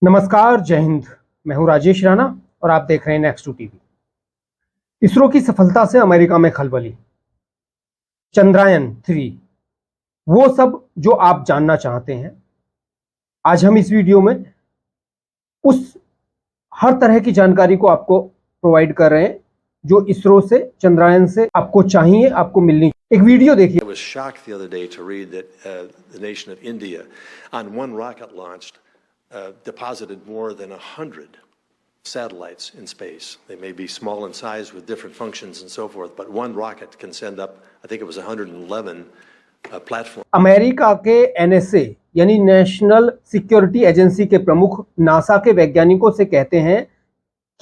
नमस्कार, जय हिंद। मैं हूं राजेश राणा और आप देख रहे हैं नेक्स्ट टू टीवी। इसरो की सफलता से अमेरिका में खलबली। चंद्रयान-3, वो सब जो आप जानना चाहते हैं, आज हम इस वीडियो में उस हर तरह की जानकारी को आपको प्रोवाइड कर रहे हैं जो इसरो से, चंद्रयान से आपको चाहिए, आपको मिलनी। एक वीडियो देखिए। I was shocked the other day to read that the nation of India, on one rocket launched, deposited more than 100 satellites in space. They may be small in size with different functions and so forth, but one rocket can send up, I think it was 111 platforms. America के NSA यानी national security agency के प्रमुख NASA के वैज्ञानिकों से कहते हैं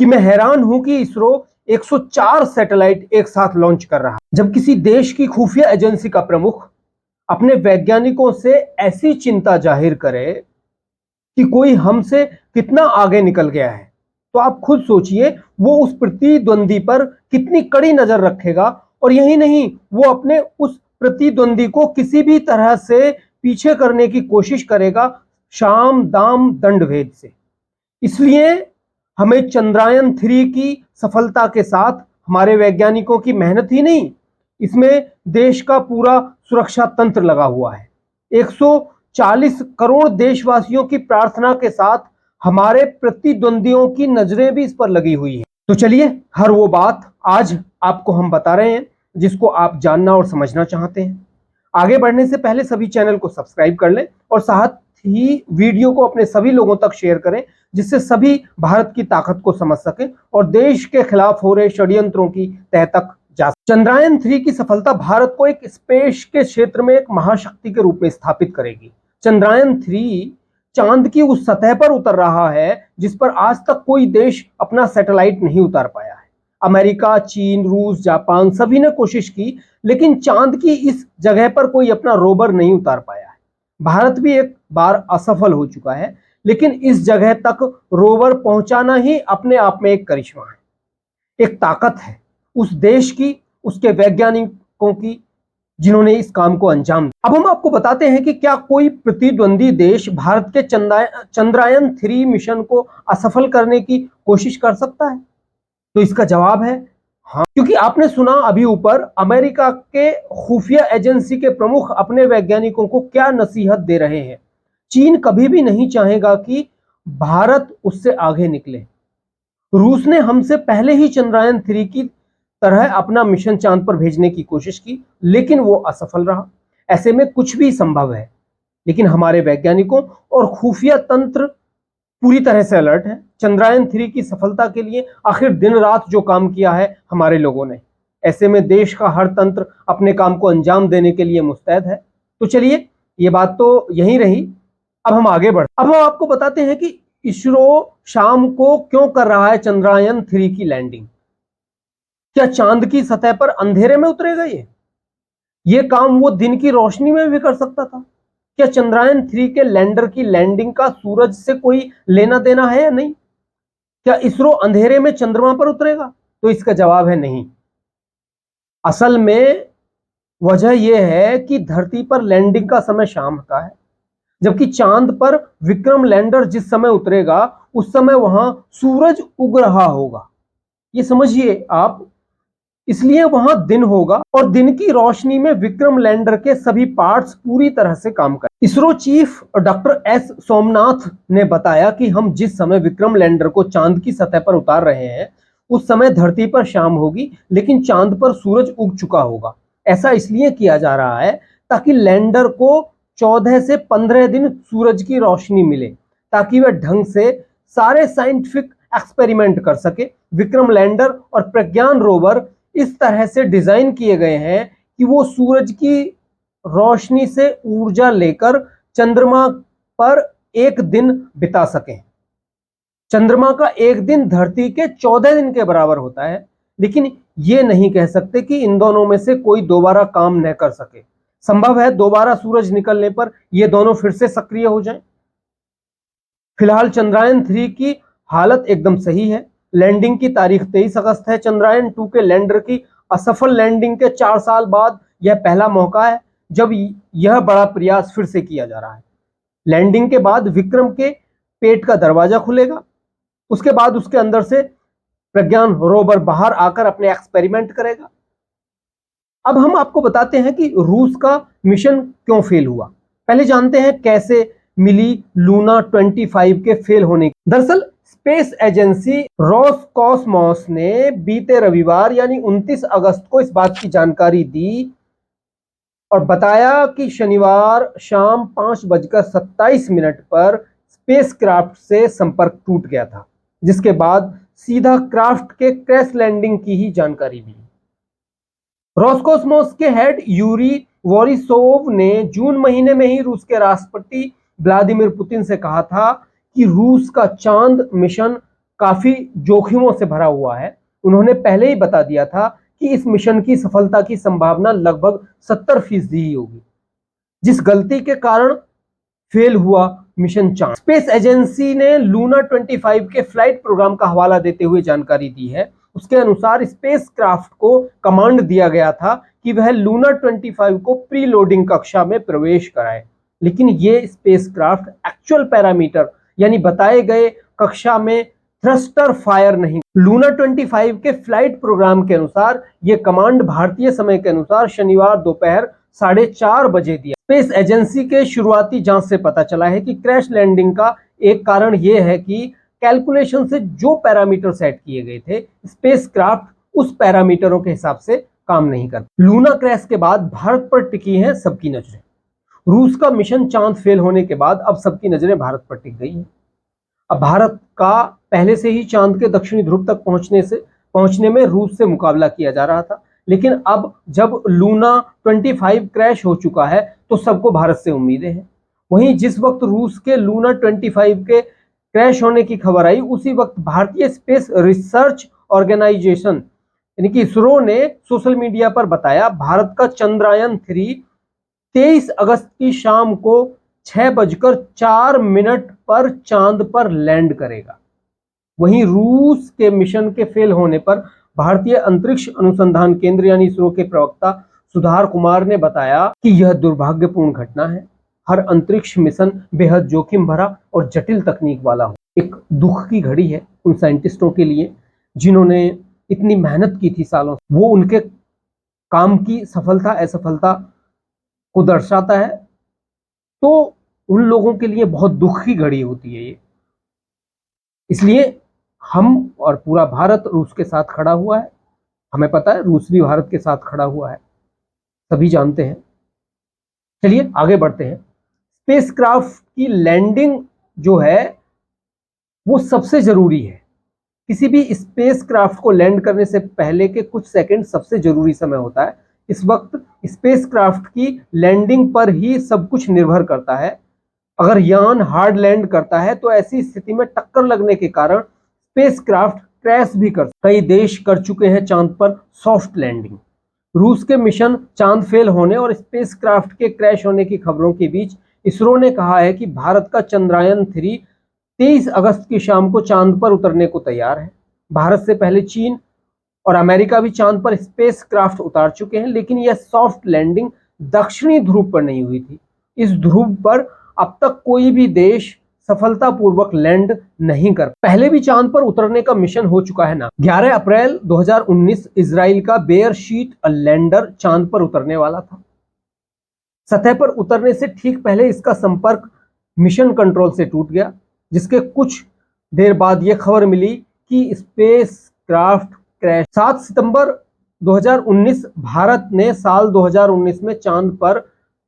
कि मैं हैरान हूं कि इसरो 104 सैटेलाइट एक साथ लॉन्च कर रहा है। जब किसी देश की खुफिया एजेंसी का प्रमुख अपने वैज्ञानिकों से ऐसी चिंता जाहिर करे कि कोई हमसे कितना आगे निकल गया है, तो आप खुद सोचिए वो उस प्रतिद्वंदी पर कितनी कड़ी नजर रखेगा। और यही नहीं, वो अपने उस प्रतिद्वंदी को किसी भी तरह से पीछे करने की कोशिश करेगा, शाम दाम दंड भेद से। इसलिए हमें चंद्रयान-3 की सफलता के साथ हमारे वैज्ञानिकों की मेहनत ही नहीं, इसमें देश का पूरा सुरक्षा तंत्र लगा हुआ है। 140 करोड़ देशवासियों की प्रार्थना के साथ हमारे प्रतिद्वंदियों की नजरें भी इस पर लगी हुई हैं। तो चलिए, हर वो बात आज आपको हम बता रहे हैं जिसको आप जानना और समझना चाहते हैं। आगे बढ़ने से पहले सभी चैनल को सब्सक्राइब कर लें और साथ ही वीडियो को अपने सभी लोगों तक शेयर करें, जिससे सभी भारत की ताकत को समझ सकें और देश के खिलाफ हो रहे षड्यंत्रों की तह तक जा सकें। चंद्रयान-3 की सफलता भारत को एक स्पेस के क्षेत्र में एक महाशक्ति के रूप में स्थापित करेगी। चंद्रयान-3 चांद की उस सतह पर उतर रहा है जिस पर आज तक कोई देश अपना सैटेलाइट नहीं उतार पाया है। अमेरिका, चीन, रूस, जापान सभी ने कोशिश की, लेकिन चांद की इस जगह पर कोई अपना रोवर नहीं उतार पाया है। भारत भी एक बार असफल हो चुका है, लेकिन इस जगह तक रोवर पहुंचाना ही अपने आप में एक करिश्मा है, एक ताकत है उस देश की, उसके वैज्ञानिकों की, जिन्होंने इस काम को अंजाम दिया। अब हम आपको बताते हैं कि क्या कोई प्रतिद्वंदी देश भारत के चंद्रयान-3 मिशन को असफल करने की कोशिश कर सकता है? तो इसका जवाब है हाँ, क्योंकि आपने सुना अभी ऊपर अमेरिका के खुफिया एजेंसी के प्रमुख अपने वैज्ञानिकों को क्या नसीहत दे रहे हैं। चीन कभी भी नहीं चाहेगा कि भारत उससे आगे निकले। रूस ने हमसे पहले ही चंद्रयान-3 की तरह अपना मिशन चांद पर भेजने की कोशिश की, लेकिन वो असफल रहा। ऐसे में कुछ भी संभव है, लेकिन हमारे वैज्ञानिकों और खुफिया तंत्र पूरी तरह से अलर्ट है। चंद्रयान-3 की सफलता के लिए आखिर दिन रात जो काम किया है हमारे लोगों ने, ऐसे में देश का हर तंत्र अपने काम को अंजाम देने के लिए मुस्तैद है। तो चलिए, ये बात तो यहीं रही, अब हम आगे बढ़। अब हम आपको बताते हैं कि इसरो शाम को क्यों कर रहा है चंद्रयान-3 की लैंडिंग। क्या चांद की सतह पर अंधेरे में उतरेगा ये काम वो दिन की रोशनी में भी कर सकता था। क्या चंद्रयान-3 के लैंडर की लैंडिंग का सूरज से कोई लेना देना है या नहीं? क्या इसरो अंधेरे में चंद्रमा पर उतरेगा? तो इसका जवाब है नहीं। असल में वजह यह है कि धरती पर लैंडिंग का समय शाम का है, जबकि चांद पर विक्रम लैंडर जिस समय उतरेगा उस समय वहां सूरज उग रहा होगा। ये समझिए आप, इसलिए वहां दिन होगा और दिन की रोशनी में विक्रम लैंडर के सभी पार्ट्स पूरी तरह से काम करें। ISRO chief doctor S Somnath ने बताया कि हम जिस समय विक्रम लैंडर को चांद की सतह पर उतार रहे हैं उस समय धरती पर शाम होगी, लेकिन चांद पर सूरज उग चुका होगा। ऐसा इसलिए किया जा रहा है ताकि लैंडर को 14 से 15 दिन सूरज की रोशनी मिले, ताकि वह ढंग से सारे साइंटिफिक एक्सपेरिमेंट कर सके। विक्रम लैंडर और प्रज्ञान रोवर इस तरह से डिजाइन किए गए हैं कि वो सूरज की रोशनी से ऊर्जा लेकर चंद्रमा पर एक दिन बिता सकें। चंद्रमा का एक दिन धरती के 14 दिन के बराबर होता है, लेकिन ये नहीं कह सकते कि इन दोनों में से कोई दोबारा काम न कर सके। संभव है दोबारा सूरज निकलने पर ये दोनों फिर से सक्रिय हो जाएं। फिलहाल चंद्रयान-3 की हालत एकदम सही है। लैंडिंग की तारीख 23 अगस्त है। चंद्रयान-2 के लैंडर की असफल लैंडिंग के 4 साल बाद यह पहला मौका है जब यह बड़ा प्रयास फिर से किया जा रहा है। लैंडिंग के बाद विक्रम के पेट का दरवाजा खुलेगा, उसके बाद उसके अंदर से प्रज्ञान रोवर बाहर आकर अपने एक्सपेरिमेंट करेगा। अब हम आपको बताते हैं कि रूस का मिशन क्यों फेल हुआ। पहले जानते हैं कैसे मिली लूना 25 के फेल होने की। दरअसल स्पेस एजेंसी रोसकॉसमॉस ने बीते रविवार यानी 29 अगस्त को इस बात की जानकारी दी और बताया कि शनिवार शाम 5:27 पर स्पेसक्राफ्ट से संपर्क टूट गया था, जिसके बाद सीधा क्राफ्ट के क्रैश लैंडिंग की ही जानकारी मिली। रोसकॉसमॉस के हेड यूरी वोरिसोव ने जून महीने में ही रूस के राष्ट्रपति व्लादिमीर पुतिन से कहा था कि रूस का चांद मिशन काफी जोखिमों से भरा हुआ है। उन्होंने पहले ही बता दिया था कि इस मिशन की सफलता की संभावना लगभग 70% ही होगी, जिस गलती के कारण फेल हुआ मिशन चांद। स्पेस एजेंसी ने लूना 25 के फ्लाइट प्रोग्राम का हवाला देते हुए जानकारी दी है। उसके अनुसार स्पेसक्राफ्ट को कमांड दिया गया था कि वह लूना 25 को प्री लोडिंग कक्षा में प्रवेश कराए, लेकिन ये स्पेसक्राफ्ट एक्चुअल पैरामीटर यानी बताए गए कक्षा में थ्रस्टर फायर नहीं। लूना 25 के फ्लाइट प्रोग्राम के अनुसार यह कमांड भारतीय समय के अनुसार शनिवार दोपहर 4:30 बजे दिया। स्पेस एजेंसी के शुरुआती जांच से पता चला है कि क्रैश लैंडिंग का एक कारण यह है कि कैलकुलेशन से जो पैरामीटर सेट किए गए थे, स्पेसक्राफ्ट उस पैरामीटरों के हिसाब से काम नहीं करता। लूना क्रैश के बाद भारत पर टिकी हैं सबकी नजरें। रूस का मिशन चांद फेल होने के बाद अब सबकी नजरें भारत पर टिक गई हैं। अब भारत का पहले से ही चांद के दक्षिणी ध्रुव तक पहुंचने में रूस से मुकाबला किया जा रहा था, लेकिन अब जब लूना 25 क्रैश हो चुका है तो सबको भारत से उम्मीदें हैं। वहीं जिस वक्त रूस के लूना 25 के क्रैश होने की खबर आई, उसी वक्त भारतीय स्पेस रिसर्च ऑर्गेनाइजेशन यानी कि इसरो ने सोशल मीडिया पर बताया भारत का चंद्रयान 3 23 अगस्त की शाम को 6:04 पर चांद पर लैंड करेगा। वहीं रूस के मिशन के फेल होने पर भारतीय अंतरिक्ष अनुसंधान केंद्र यानी इसरो के प्रवक्ता सुधार कुमार ने बताया कि यह दुर्भाग्यपूर्ण घटना है। हर अंतरिक्ष मिशन बेहद जोखिम भरा और जटिल तकनीक वाला हो। एक दुख की घड़ी है उन साइंटिस्टों के लिए जिन्होंने इतनी मेहनत की थी सालों से। वो उनके काम की सफलता असफलता को दर्शाता है, तो उन लोगों के लिए बहुत दुख की घड़ी होती है ये। इसलिए हम और पूरा भारत रूस के साथ खड़ा हुआ है। हमें पता है रूस भी भारत के साथ खड़ा हुआ है, सभी जानते हैं। चलिए आगे बढ़ते हैं। स्पेसक्राफ्ट की लैंडिंग जो है वो सबसे जरूरी है। किसी भी स्पेसक्राफ्ट को लैंड करने से पहले के कुछ सेकंड सबसे जरूरी समय होता है। इस वक्त स्पेसक्राफ्ट की लैंडिंग पर ही सब कुछ निर्भर करता है। अगर यान हार्ड लैंड करता है तो ऐसी स्थिति में टक्कर लगने के कारण स्पेसक्राफ्ट क्रैश भी कर। कई देश कर चुके हैं चांद पर सॉफ्ट लैंडिंग। रूस के मिशन चांद फेल होने और स्पेसक्राफ्ट के क्रैश होने की खबरों के बीच इसरो ने कहा है कि भारत का चंद्रयान 3 23 अगस्त की शाम को चांद पर उतरने को तैयार है। भारत से पहले चीन और अमेरिका भी चांद पर स्पेसक्राफ्ट उतार चुके हैं, लेकिन यह सॉफ्ट लैंडिंग दक्षिणी ध्रुव पर नहीं हुई थी। इस ध्रुव पर अब तक कोई भी देश सफलतापूर्वक लैंड नहीं कर। पहले भी चांद पर उतरने का मिशन हो चुका है ना। 11 अप्रैल 2019 इजराइल का बेयरशीट लैंडर चांद पर उतरने वाला था। सतह पर उतरने से ठीक पहले इसका संपर्क मिशन कंट्रोल से टूट गया, जिसके कुछ देर बाद यह खबर मिली कि स्पेसक्राफ्ट क्रैश। 7 सितंबर 2019 भारत ने साल 2019 में चांद पर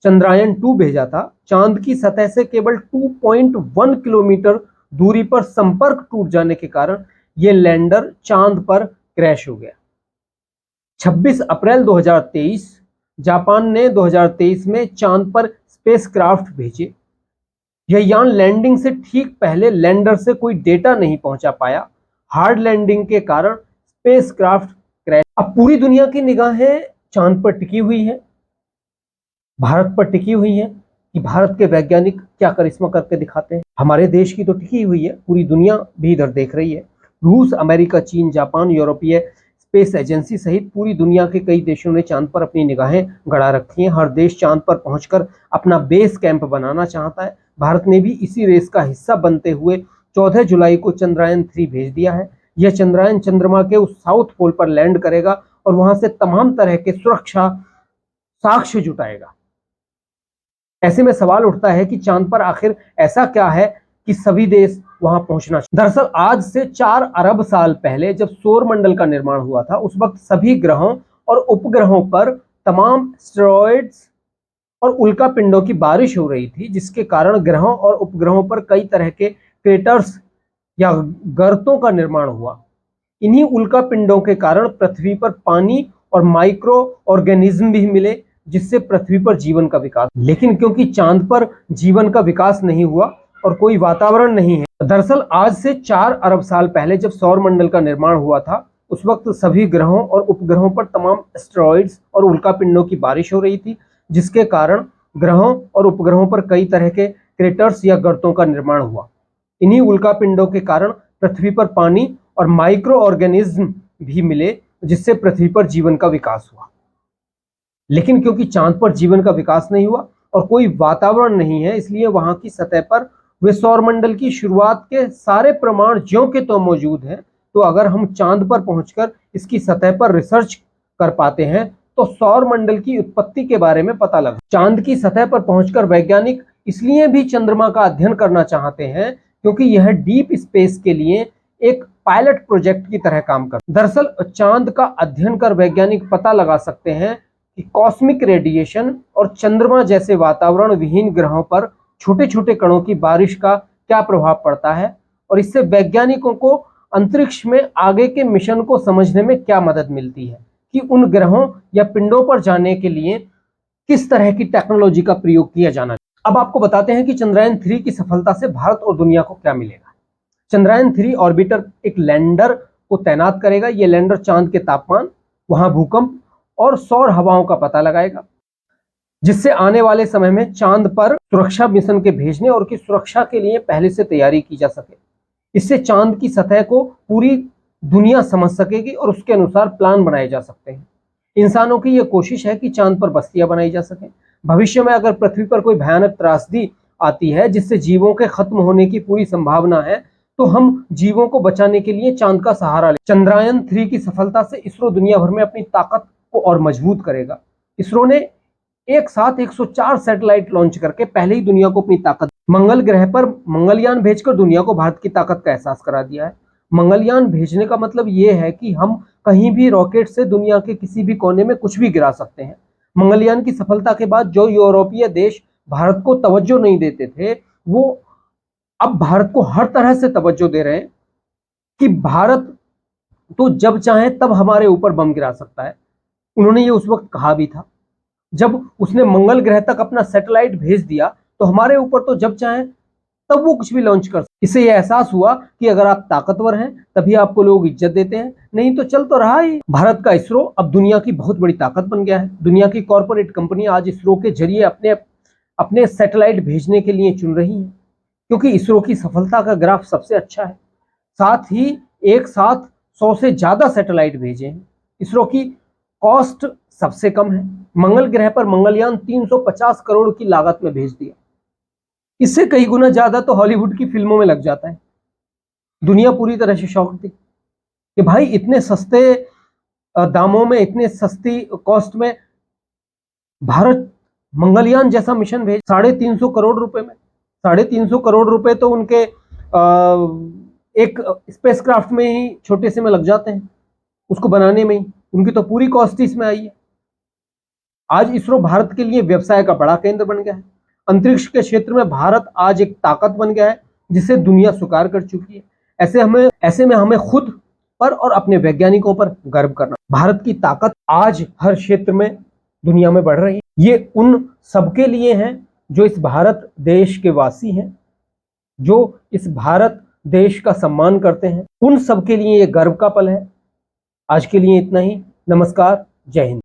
चंद्रयान 2 भेजा था। चांद की सतह से केवल 2.1 किलोमीटर दूरी पर संपर्क टूट जाने के कारण यह लैंडर चांद पर क्रैश हो गया। 26 अप्रैल 2023 जापान ने 2023 में चांद पर स्पेसक्राफ्ट भेजे। यह यान लैंडिंग से ठीक पहले लैंडर से कोई डेटा नहीं पहुंचा पाया। हार्ड लैंडिंग के कारण स्पेसक्राफ्ट क्रैश। अब पूरी दुनिया की निगाहें चांद पर टिकी हुई है, भारत पर टिकी हुई है कि भारत के वैज्ञानिक क्या करिश्मा करके दिखाते हैं। हमारे देश की तो टिकी हुई है, पूरी दुनिया भी इधर देख रही है। रूस, अमेरिका, चीन, जापान, यूरोपीय स्पेस एजेंसी सहित पूरी दुनिया के कई देशों ने चांद पर अपनी निगाहें गड़ा रखी हैं। हर देश चांद पर पहुंचकर अपना बेस कैंप बनाना चाहता है। भारत ने भी इसी रेस का हिस्सा बनते हुए 14 जुलाई को चंद्रयान-3 भेज दिया है। यह चंद्रयान चंद्रमा के उस साउथ पोल पर लैंड करेगा और वहां से तमाम तरह के सुरक्षा साक्ष्य जुटाएगा। ऐसे में सवाल उठता है कि चांद पर आखिर ऐसा क्या है कि सभी देश वहां पहुंचना। दरअसल आज से 4 अरब साल पहले जब सौर मंडल का निर्माण हुआ था, उस वक्त सभी ग्रहों और उपग्रहों पर तमाम एस्टेरॉयड्स और उल्कापिंडों की बारिश हो रही थी, जिसके कारण ग्रहों और उपग्रहों पर कई तरह के क्रेटर्स या गर्तों का निर्माण हुआ। इन्हीं उल्कापिंडों के कारण पृथ्वी पर पानी और माइक्रो ऑर्गेनिज्म भी मिले, जिससे पृथ्वी पर जीवन का विकास। लेकिन क्योंकि चांद पर जीवन का विकास नहीं हुआ और कोई वातावरण नहीं है, दरअसल आज से 4 अरब साल पहले जब सौर मंडल का निर्माण हुआ था, उस वक्त सभी ग्रहों और उपग्रहों पर तमाम एस्टेरॉयड्स और उल्कापिंडों की बारिश हो रही थी, जिसके कारण ग्रहों और उपग्रहों पर कई तरह के क्रेटर्स या गर्तों का निर्माण हुआ। इन्हीं उल्कापिंडों के कारण पृथ्वी पर पानी और माइक्रो ऑर्गेनिज्म भी मिले, जिससे पृथ्वी पर जीवन का विकास हुआ। लेकिन क्योंकि चांद पर जीवन का विकास नहीं हुआ और कोई वातावरण नहीं है, इसलिए वहां की सतह पर वे सौरमंडल की शुरुआत के सारे प्रमाण ज्यों के त्यों मौजूद हैं। तो अगर हम चांद पर पहुंचकर इसकी सतह पर रिसर्च कर पाते हैं तो सौरमंडल की उत्पत्ति के बारे में पता लगा। चांद की सतह पर पहुंचकर वैज्ञानिक इसलिए भी चंद्रमा का अध्ययन करना चाहते हैं क्योंकि यह डीप स्पेस के लिए एक पायलट प्रोजेक्ट की तरह काम करता है। दरअसल चांद का अध्ययन कर वैज्ञानिक पता लगा सकते हैं कि कॉस्मिक रेडिएशन और चंद्रमा जैसे वातावरण विहीन ग्रहों पर छोटे छोटे कणों की बारिश का क्या प्रभाव पड़ता है और इससे वैज्ञानिकों को अंतरिक्ष में आगे के मिशन को समझने में क्या मदद मिलती है कि उन ग्रहों या पिंडों पर जाने के लिए किस तरह की टेक्नोलॉजी का प्रयोग किया जाना चाहिए। अब आपको बताते हैं कि चंद्रयान-3 की सफलता से भारत और दुनिया को क्या मिलेगा। चंद्रयान-3 ऑर्बिटर एक लैंडर को तैनात करेगा। यह लैंडर चांद के तापमान, वहां भूकंप और सौर हवाओं का पता लगाएगा, जिससे आने वाले समय में चांद पर सुरक्षा मिशन के भेजने और की सुरक्षा के लिए पहले से तैयारी की जा सके। इससे चांद की सतह को पूरी दुनिया समझ सकेगी और उसके अनुसार प्लान बनाए जा सकते हैं। इंसानों की यह कोशिश है कि चांद पर बस्तियां बनाई जा सके। भविष्य में अगर पृथ्वी पर कोई भयानक त्रासदी आती है जिससे जीवों के खत्म होने की पूरी संभावना है, तो हम जीवों को बचाने के लिए चांद का सहारा ले। चंद्रयान-3 की सफलता से इसरो दुनिया भर में अपनी ताकत को और मजबूत करेगा। इसरो ने एक साथ 104 सैटेलाइट लॉन्च करके पहले ही दुनिया को अपनी ताकत, मंगल ग्रह पर मंगलयान भेजकर दुनिया को भारत की ताकत का एहसास करा दिया है। मंगलयान भेजने का मतलब यह है कि हम कहीं भी रॉकेट से दुनिया के किसी भी कोने में कुछ भी गिरा सकते हैं। मंगलयान की सफलता के बाद जो यूरोपीय देश भारत को तवज्जो नहीं देते थे, वो अब भारत को हर तरह से तवज्जो दे रहे हैं कि भारत तो जब चाहे तब हमारे ऊपर बम गिरा सकता है। उन्होंने ये उस वक्त कहा भी था जब उसने मंगल ग्रह तक अपना सैटेलाइट भेज दिया, तो हमारे ऊपर तो जब चाहे तब वो कुछ भी लॉन्च कर सकते। इससे यह एहसास हुआ कि अगर आप ताकतवर हैं तभी आपको लोग इज्जत देते हैं, नहीं तो चल तो रहा ही। भारत का इसरो अब दुनिया की बहुत बड़ी ताकत बन गया है। दुनिया की कॉर्पोरेट कंपनी आज इसरो के जरिए अपने सैटेलाइट भेजने के लिए चुन रही हैं, क्योंकि इसरो की सफलता का ग्राफ सबसे अच्छा है। साथ ही एक साथ 100 से ज्यादा सैटेलाइट भेजे हैं। इसरो की कॉस्ट सबसे कम है। मंगल ग्रह पर मंगलयान 350 करोड़ की लागत में भेज दिया। इससे कई गुना ज्यादा तो हॉलीवुड की फिल्मों में लग जाता है। दुनिया पूरी तरह से शॉक थी कि भाई इतने सस्ते दामों में, इतने सस्ती कॉस्ट में भारत मंगलयान जैसा मिशन भेज 350 करोड़ रुपए में। 350 करोड़ रुपए तो उनके एक स्पेसक्राफ्ट में ही छोटे से में लग जाते हैं, उसको बनाने में ही। उनकी तो पूरी कॉस्ट इसमें आई है। आज इसरो भारत के लिए व्यवसाय का बड़ा केंद्र बन गया है। अंतरिक्ष के क्षेत्र में भारत आज एक ताकत बन गया है जिसे दुनिया स्वीकार कर चुकी है। ऐसे में हमें खुद पर और अपने वैज्ञानिकों पर गर्व करना। भारत की ताकत आज हर क्षेत्र में दुनिया में बढ़ रही है। ये उन सबके लिए है जो इस भारत देश के वासी हैं, जो इस भारत देश का सम्मान करते हैं। उन सबके लिए ये गर्व का पल है। आज के लिए इतना ही। नमस्कार, जय हिंद।